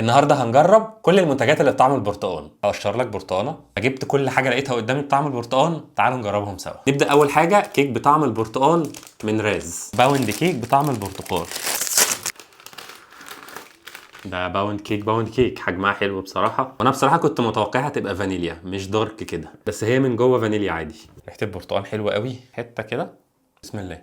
النهارده هنجرب كل المنتجات اللي بطعم البرتقال. هقشر لك برتقانه، جبت كل حاجه لقيتها قدامي بطعم البرتقال، تعالوا نجربهم سوا. نبدا اول حاجه كيك بطعم البرتقال من راز. باوند كيك بطعم البرتقال. ده باوند كيك حجمها حلو بصراحه، وانا بصراحه كنت متوقعها تبقى فانيليا مش دارك كده، بس هي من جوه فانيليا عادي. ريحه البرتقال حلوه قوي، حته كده. بسم الله.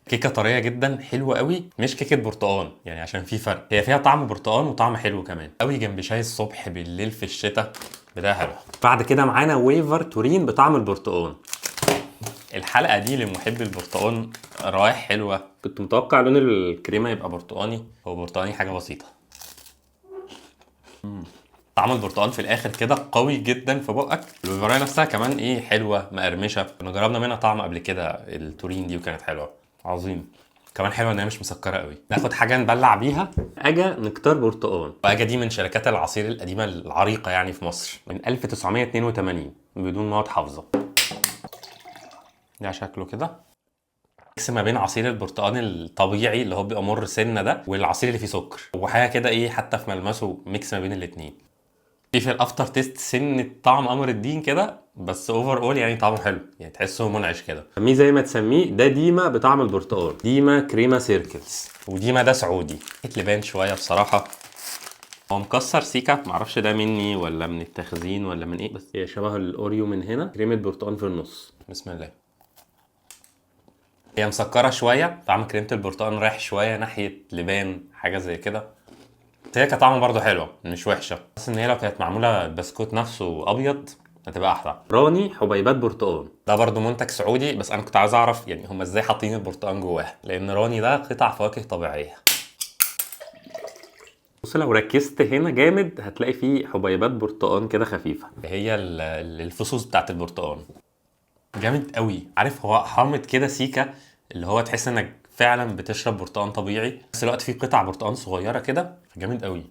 كيكه طريه جدا حلوه قوي، مش كيكه برتقال يعني، عشان في فرق. هي فيها طعم برتقال وطعم حلو كمان قوي، جنب شاي الصبح بالليل في الشتاء بتاع حلو. بعد كده معانا ويفر تورين بطعم البرتقال. الحلقه دي لمحبي البرتقال، روائح حلوه. كنت متوقع لون الكريمه يبقى برتقاني، هو برتقاني حاجه بسيطه. طعم البرتقال في الاخر كده قوي جدا في بقك. الويفرايه نفسها كمان ايه، حلوه مقرمشه. كنا جربنا منها طعم قبل كده، التورين دي، وكانت حلوه عظيم. كمان حلوه ان هي مش مسكره قوي. ناخد حاجه نبلع بيها. اجا نكتار برتقال. واجا دي من شركات العصير القديمه العريقه يعني في مصر، من 1982 بدون مواد حافظه. ده شكله كده ميكس ما بين عصير البرتقال الطبيعي اللي هو بيبقى مر سنه ده، والعصير اللي فيه سكر، وحاجه كده ايه، حتى في ملمسه ميكس ما بين الاتنين. في الافتر تيست سنة طعم قمر الدين كده، بس اوفر اول يعني طعمه حلو، يعني تحسه منعش كده. سميه زي ما تسميه، ده ديما بطعم البرتقال، ديما كريما سيركلز. وديما ده سعودي، لبان شويه بصراحه. هو مكسر سيكا، معرفش ده مني ولا من التخزين ولا من ايه، بس هي شبه الاوريو من هنا، كريمه برتقال في النص. بسم الله. هي مسكره شويه، طعم كريمه البرتقال رايح شويه ناحيه لبان، حاجه زي كده. بس هي كطعم برضه حلوه، مش وحشه. بس ان هي لو كانت معموله البسكوت نفسه ابيض هتبقى احلى. راني حبيبات برتقال، ده برضه منتج سعودي، بس انا كنت عايز اعرف يعني هم ازاي حاطين البرتقال جواها، لان راني ده قطع فواكه طبيعيه. بص لو ركزت هنا جامد هتلاقي فيه حبيبات برتقال كده خفيفه، هي الفصوص بتاعت البرتقال. جامد قوي. عارف هو حامض كده سيكا، اللي هو تحس انك فعلا بتشرب برتقال طبيعي، في نفس الوقت فيه قطع برتقال صغيره كده، جامد قوي.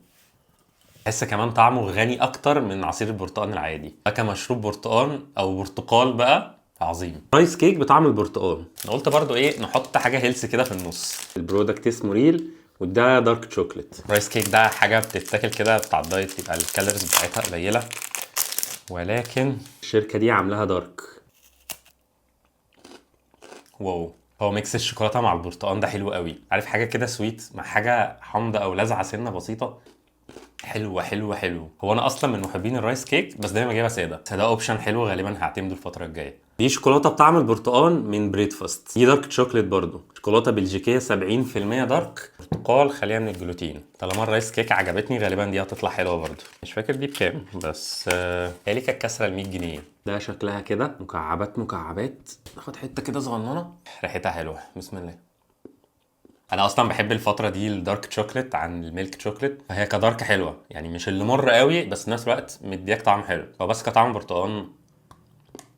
تحس كمان طعمه غني اكتر من عصير البرتقال العادي، ده كمشروب برتقال او برتقال بقى عظيم. رايس كيك بطعم البرتقال. انا قلت برضو ايه، نحط حاجه هيلث كده في النص. البرودكت اسمه ريل، وده دارك شوكليت. رايس كيك ده حاجه بتتاكل كده بتاع الدايت، يبقى الكالوريز بتاعتها قليله، ولكن الشركه دي عاملاها دارك. واو. هو ميكس الشوكولاته مع البرتقال ده حلو قوي. عارف حاجه كده سويت مع حاجه حامضه او لذعه سنه بسيطه، حلو. هو انا اصلا من محبين الرايس كيك، بس دايما جايبها ساده، بس ده اوبشن حلو غالبا هعتمده الفتره الجايه. دي شوكولاته بطعم البرتقال من بريدفاست، دي دارك شوكليت برضو، شوكولاته بلجيكيه 70% دارك، برتقال خاليه من الجلوتين. طالما الرايس كيك عجبتني غالبا دي هتطلع حلوه برضو. مش فاكر دي بكام، بس هي لي كانت كسره ال 100 جنيه. ده شكلها كده مكعبات. ناخد حته كده صغننه، ريحتها حلوه. بسم الله. انا اصلا بحب الفتره دي الدارك شوكليت عن الميلك شوكليت، فهي كدارك حلوه يعني، مش اللي مر قوي، بس في نفس الوقت مدياك طعم حلو. هو بس كطعم برتقال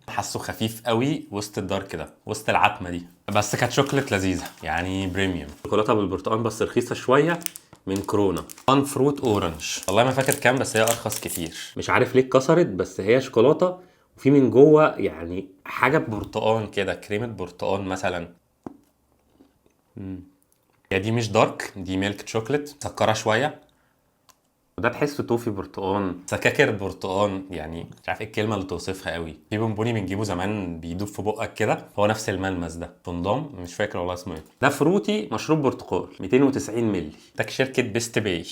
حاسه خفيف قوي وسط الدارك ده، وسط العتمه دي، بس كانت شوكليت لذيذه يعني، بريميوم. شوكولاته بالبرتقال بس رخيصه شويه، من كورونا. فان فروت اورنج، والله ما فاكر كام، بس هي ارخص كتير. مش عارف ليه اتكسرت، بس هي شوكولاته وفي من جوه يعني حاجه برتقال كده، كريمه برتقال مثلا. هي دي مش دارك، دي ميلك شوكليت مسكره شويه. وده تحسه توفي برتقان، سكاكر برتقان يعني، مش عارف ايه الكلمه اللي توصفها قوي. في بونبوني بنجيبه زمان بيدوب في بقك كده، هو نفس الملمس ده، فندام مش فاكر والله اسمه ايه. ده فروتي مشروب برتقال 290 مللي، تاك شركه بيست باي.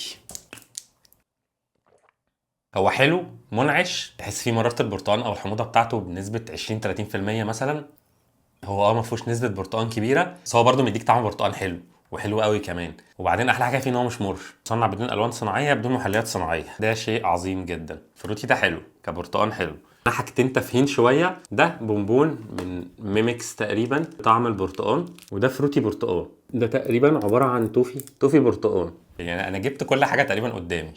هو حلو منعش، تحس فيه مراره البرتقال او الحموضه بتاعته بنسبه 20 30% مثلا. هو ما فيهوش نسبه برتقال كبيره، بس هو برده مديك طعم برتقال حلو، وحلو قوي كمان. وبعدين احلى حاجه فيه ان هو مش مر، صنع بدون الوان صناعيه، بدون محليات صناعيه، ده شيء عظيم جدا. فروتي ده حلو كبرتقال حلو. انا حاجتين تافهين شويه، ده بونبون من ميمكس تقريبا طعم البرتقال، وده فروتي برتقال، ده تقريبا عباره عن توفي برتقال. يعني انا جبت كل حاجه تقريبا قدامي.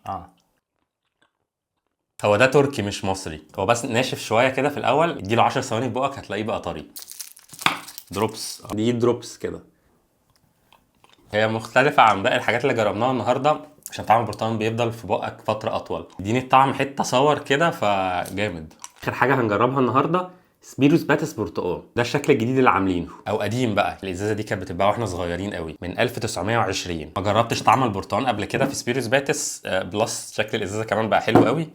اه. هو ده تركي مش مصري، هو بس ناشف شويه كده في الاول، اديله 10 ثواني في بقك هتلاقيه بقى طري. دروبس، دي دروبس كده. هي مختلفة عن باقي الحاجات اللي جربناها النهاردة، عشان طعم البرتقال بيفضل في بقك فترة أطول. اديني الطعم حتة صور كده، فجامد. آخر حاجة هنجربها النهاردة سبيروس باتس برتقال، ده الشكل الجديد اللي عاملينه او قديم بقى. الازازه دي كانت بتتباع واحنا صغيرين قوي من 1920. ما جربتش طعم البرتقال قبل كده في سبيروس باتس، بلس شكل الازازه كمان بقى حلو قوي.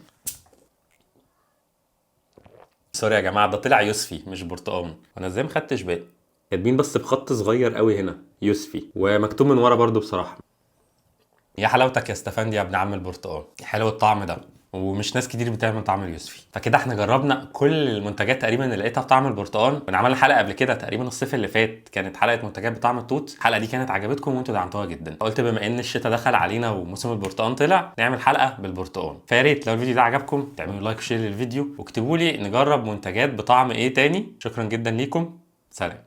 سوري يا جماعه، ده طلع يوسفي مش برتقال، وانا ازاي ما خدتش بالي؟ كاتبين بس بخط صغير قوي هنا يوسفي، ومكتوب من ورا برضو بصراحه. يا حلاوتك يا استفندي يا ابن عم البرتقال، حلو الطعم ده، ومش ناس كتير بتعمل طعم اليوسفي. فكده احنا جربنا كل المنتجات تقريبا اللي لقيتها بطعم البرتقال. ونعمل حلقه قبل كده تقريبا الصيف اللي فات، كانت حلقه منتجات بطعم التوت. الحلقه دي كانت عجبتكم وانتوا دعمتوها جدا، قلت بما ان الشتاء دخل علينا وموسم البرتقال طلع نعمل حلقه بالبرتقال. فيا ريت لو الفيديو ده عجبكم تعملوا لايك وشير للفيديو، واكتبوا لي نجرب منتجات بطعم ايه تاني. شكرا جدا ليكم، سلام.